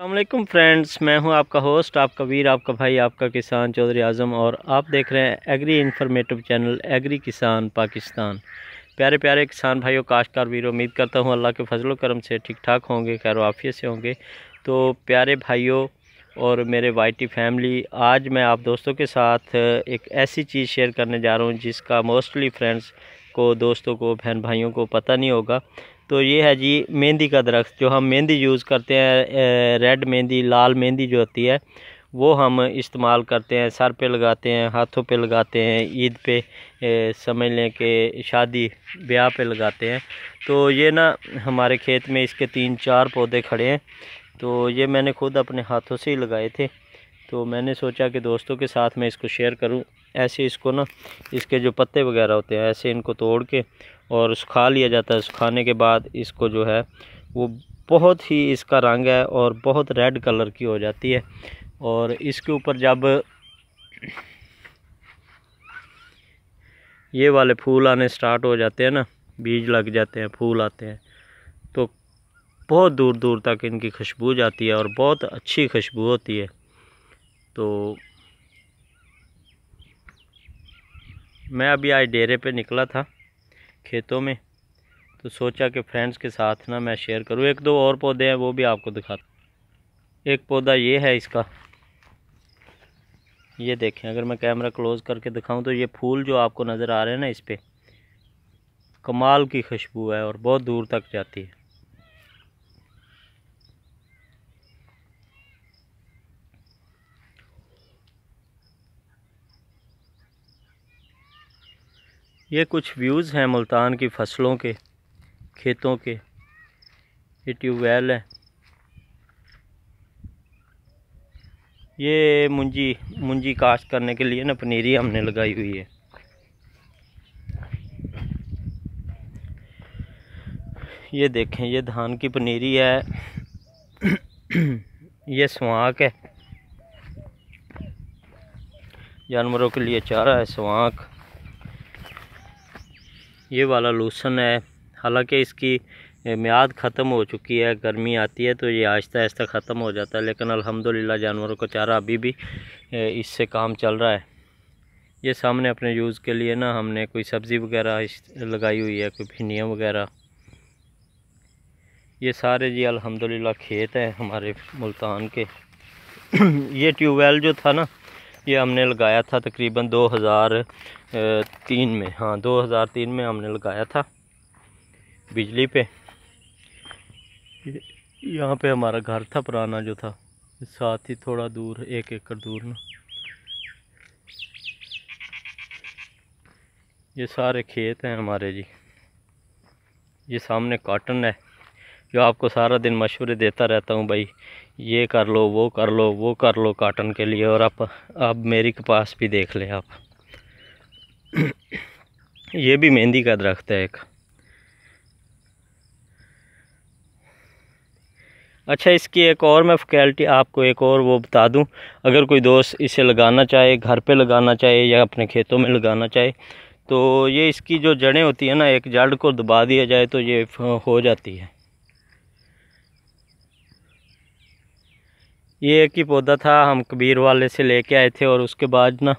अस्सलामुअलैकुम फ्रेंड्स, मैं हूं आपका होस्ट, आपका वीर, आपका भाई, आपका किसान चौधरी आज़म। और आप देख रहे हैं एग्री इन्फॉर्मेटिव चैनल एग्री किसान पाकिस्तान। प्यारे प्यारे किसान भाइयों, काश्तकार वीरों, उम्मीद करता हूं अल्लाह के फजल करम से ठीक ठाक होंगे, खैर आफियत से होंगे। तो प्यारे भाइयों और मेरे वाईटी फैमिली, आज मैं आप दोस्तों के साथ एक ऐसी चीज़ शेयर करने जा रहा हूँ जिसका मोस्टली फ्रेंड्स को, दोस्तों को, बहन भाइयों को पता नहीं होगा। तो ये है जी मेहंदी का दरख्त। जो हम मेहंदी यूज़ करते हैं, रेड मेहंदी, लाल मेहंदी जो होती है वो हम इस्तेमाल करते हैं, सर पे लगाते हैं, हाथों पे लगाते हैं, ईद पे समझ लें कि शादी ब्याह पे लगाते हैं। तो ये ना हमारे खेत में इसके 3-4 पौधे खड़े हैं। तो ये मैंने खुद अपने हाथों से ही लगाए थे। तो मैंने सोचा कि दोस्तों के साथ मैं इसको शेयर करूं। ऐसे इसको ना, इसके जो पत्ते वगैरह होते हैं, ऐसे इनको तोड़ के और सुखा लिया जाता है। सुखाने के बाद इसको जो है वो बहुत ही, इसका रंग है और बहुत रेड कलर की हो जाती है। और इसके ऊपर जब ये वाले फूल आने स्टार्ट हो जाते हैं ना, बीज लग जाते हैं, फूल आते हैं, तो बहुत दूर दूर तक इनकी खुशबू जाती है और बहुत अच्छी खुशबू होती है। तो मैं अभी आज डेरे पे निकला था खेतों में, तो सोचा कि फ्रेंड्स के साथ ना मैं शेयर करूं। 1-2 और पौधे हैं, वो भी आपको दिखाता। एक पौधा ये है इसका, ये देखें। अगर मैं कैमरा क्लोज करके दिखाऊं तो ये फूल जो आपको नज़र आ रहे हैं ना, इस पे कमाल की खुशबू है और बहुत दूर तक जाती है। ये कुछ व्यूज़ हैं मुल्तान की फसलों के, खेतों के। ये ट्यूबवेल है, ये मुंजी काश्त करने के लिए ना पनीरी हमने लगाई हुई है। ये देखें, ये धान की पनीरी है। ये स्वांक है, जानवरों के लिए चारा है स्वांक। ये वाला लूसन है, हालांकि इसकी मियाद ख़त्म हो चुकी है। गर्मी आती है तो ये आहिस्ता आहिस्ता ख़त्म हो जाता है, लेकिन अल्हम्दुलिल्लाह जानवरों का चारा अभी भी इससे काम चल रहा है। ये सामने अपने यूज़ के लिए ना हमने कोई सब्ज़ी वगैरह लगाई हुई है, कोई भिंडियाँ वगैरह। ये सारे जी अल्हम्दुलिल्लाह खेत हैं हमारे मुल्तान के। ये ट्यूबवेल जो था ना, ये हमने लगाया था तकरीबन 2003 में। हाँ, 2003 में हमने लगाया था बिजली पे। यहाँ पे हमारा घर था पुराना जो था, साथ ही थोड़ा दूर 1 एकड़ दूर ना ये सारे खेत हैं हमारे जी। ये सामने कॉटन है, जो आपको सारा दिन मशवरे देता रहता हूँ, भाई ये कर लो, वो कर लो, वो कर लो कॉटन के लिए। और आप मेरी कपास भी देख लें आप। ये भी मेहंदी का दरख्त है एक। अच्छा, इसकी एक और मैं फैकल्टी आपको एक और वो बता दूं। अगर कोई दोस्त इसे लगाना चाहे, घर पे लगाना चाहे या अपने खेतों में लगाना चाहे, तो ये इसकी जो जड़ें होती है ना, एक जड़ को दबा दिया जाए तो ये हो जाती है। ये एक ही पौधा था, हम कबीर वाले से लेके आए थे और उसके बाद ना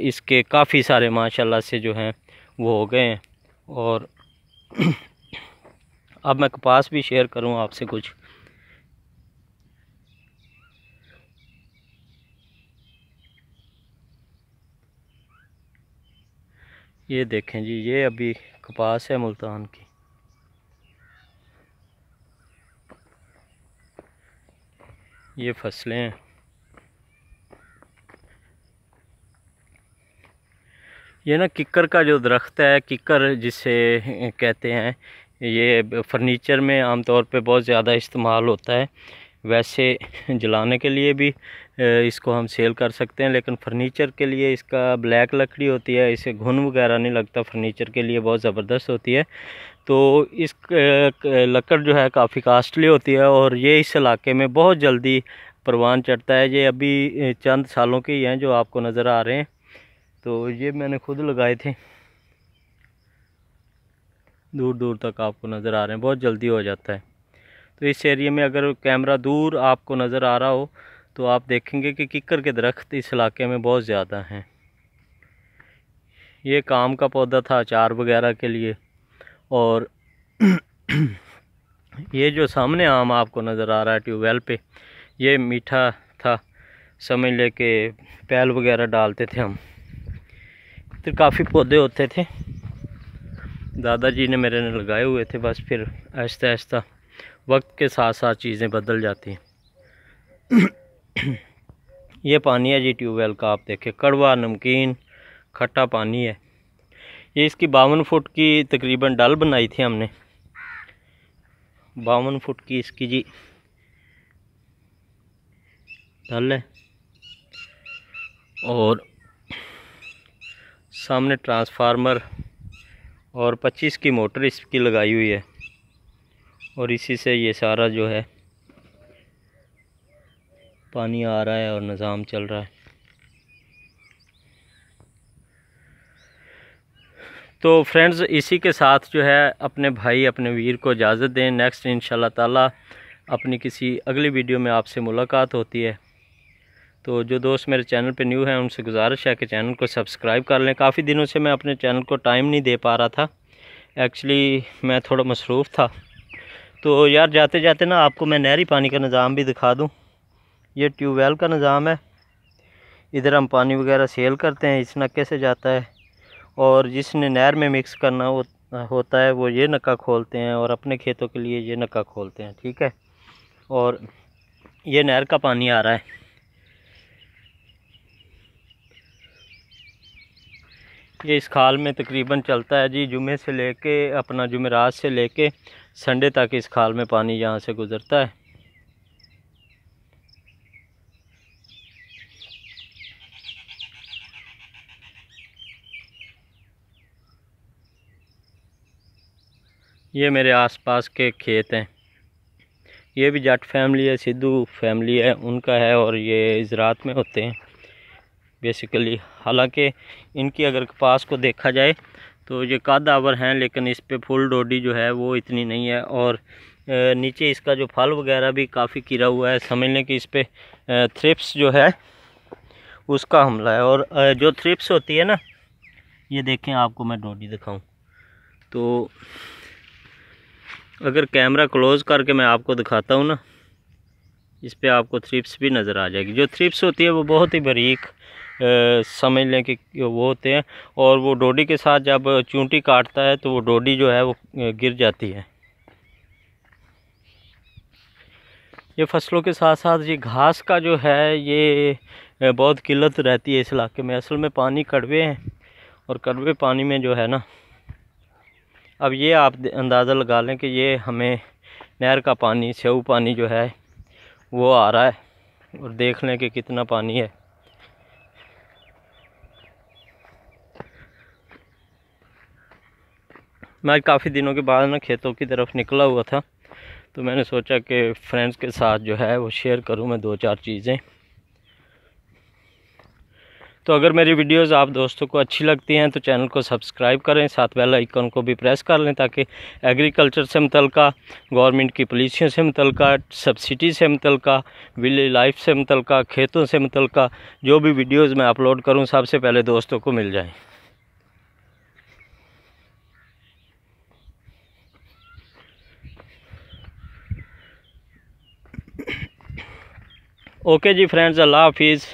इसके काफ़ी सारे माशाल्लाह से जो हैं वो हो गए हैं। और अब मैं कपास भी शेयर करूं आपसे कुछ। ये देखें जी, ये अभी कपास है मुल्तान की। ये फसलें हैं। ये ना किक्कर का जो दरख्त है, किक्कर जिसे कहते हैं, ये फर्नीचर में आमतौर पे बहुत ज़्यादा इस्तेमाल होता है। वैसे जलाने के लिए भी इसको हम सेल कर सकते हैं, लेकिन फर्नीचर के लिए इसका ब्लैक लकड़ी होती है, इसे घुन वगैरह नहीं लगता, फर्नीचर के लिए बहुत ज़बरदस्त होती है। तो इस लकड़ जो है काफ़ी कास्टली होती है और ये इस इलाके में बहुत जल्दी परवान चढ़ता है। ये अभी चंद सालों के ही हैं जो आपको नज़र आ रहे हैं। तो ये मैंने खुद लगाए थे, दूर दूर तक आपको नज़र आ रहे हैं, बहुत जल्दी हो जाता है। तो इस एरिया में अगर कैमरा दूर आपको नज़र आ रहा हो तो आप देखेंगे कि किक्कर के दरख्त इस इलाके में बहुत ज़्यादा हैं। ये काम का पौधा था अचार वगैरह के लिए। और ये जो सामने आम आपको नज़र आ रहा है ट्यूबवेल पे, ये मीठा था, समझ ले के पैल वगैरह डालते थे हम। तो काफ़ी पौधे होते थे, दादाजी ने मेरे ने लगाए हुए थे। बस फिर आहिस्ता आहिस्ता वक्त के साथ साथ चीज़ें बदल जाती हैं। ये पानी है जी ट्यूबवेल का, आप देखें, कड़वा नमकीन खट्टा पानी है। ये इसकी 52 फुट की तकरीबन डल बनाई थी हमने, 52 फुट की इसकी जी डल है। और सामने ट्रांसफार्मर और 25 की मोटर इसकी लगाई हुई है, और इसी से ये सारा जो है पानी आ रहा है और निज़ाम चल रहा है। तो फ्रेंड्स, इसी के साथ जो है अपने भाई अपने वीर को इजाज़त दें। नेक्स्ट इंशाल्लाह ताला अपनी किसी अगली वीडियो में आपसे मुलाकात होती है। तो जो दोस्त मेरे चैनल पे न्यू हैं उनसे गुजारिश है कि चैनल को सब्सक्राइब कर लें। काफ़ी दिनों से मैं अपने चैनल को टाइम नहीं दे पा रहा था, एक्चुअली मैं थोड़ा मसरूफ़ था। तो यार जाते जाते ना आपको मैं नहरी पानी का निज़ाम भी दिखा दूँ। ये ट्यूबवेल का निज़ाम है, इधर हम पानी वगैरह सेल करते हैं, इस नक्के से जाता है। और जिसने नहर में मिक्स करना होता है वो ये नक्का खोलते हैं और अपने खेतों के लिए ये नक्का खोलते हैं, ठीक है। और ये नहर का पानी आ रहा है। ये इस खाल में तकरीबन चलता है जी, जुमे से लेके अपना जुमेरात से लेके संडे तक इस खाल में पानी यहाँ से गुज़रता है। ये मेरे आसपास के खेत हैं, ये भी जट फैमिली है, सिद्धू फैमिली है उनका है, और ये ज़रात में होते हैं बेसिकली। हालांकि इनकी अगर कपास को देखा जाए तो ये कद-आवर हैं, लेकिन इस पे फुल डोडी जो है वो इतनी नहीं है। और नीचे इसका जो फल वगैरह भी काफ़ी गिरा हुआ है, समझ लें कि इस पे थ्रिप्स जो है उसका हमला है। और जो थ्रिप्स होती है ना, ये देखें, आपको मैं डोडी दिखाऊं तो अगर कैमरा क्लोज़ करके मैं आपको दिखाता हूँ ना, इस पे आपको थ्रिप्स भी नज़र आ जाएगी। जो थ्रिप्स होती है वो बहुत ही बारीक समझ लें कि वो होते हैं, और वो डोडी के साथ जब चूंटी काटता है तो वो डोडी जो है वो गिर जाती है। ये फसलों के साथ साथ ये घास का जो है ये बहुत किल्लत रहती है इस इलाके में। असल में पानी कड़वे हैं, और कड़वे पानी में जो है ना, अब ये आप अंदाज़ा लगा लें कि ये हमें नहर का पानी, सेऊ पानी जो है वो आ रहा है, और देख लें कि कितना पानी है। मैं काफ़ी दिनों के बाद ना खेतों की तरफ निकला हुआ था, तो मैंने सोचा कि फ्रेंड्स के साथ जो है वो शेयर करूं मैं 2-4 चीज़ें। तो अगर मेरी वीडियोस आप दोस्तों को अच्छी लगती हैं तो चैनल को सब्सक्राइब करें, साथ बेल आइकन को भी प्रेस कर लें, ताकि एग्रीकल्चर से मुतल्लिका, गवर्नमेंट की पॉलिसियों से मुतल्लिका, सब्सिडी से मुतल्लिका, विलेज लाइफ से मुतल्लिका, खेतों से मुतल्लिका जो भी वीडियोज़ मैं अपलोड करूँ सबसे पहले दोस्तों को मिल जाएँ। ओके जी फ्रेंड्स, अल्लाह हाफिज़।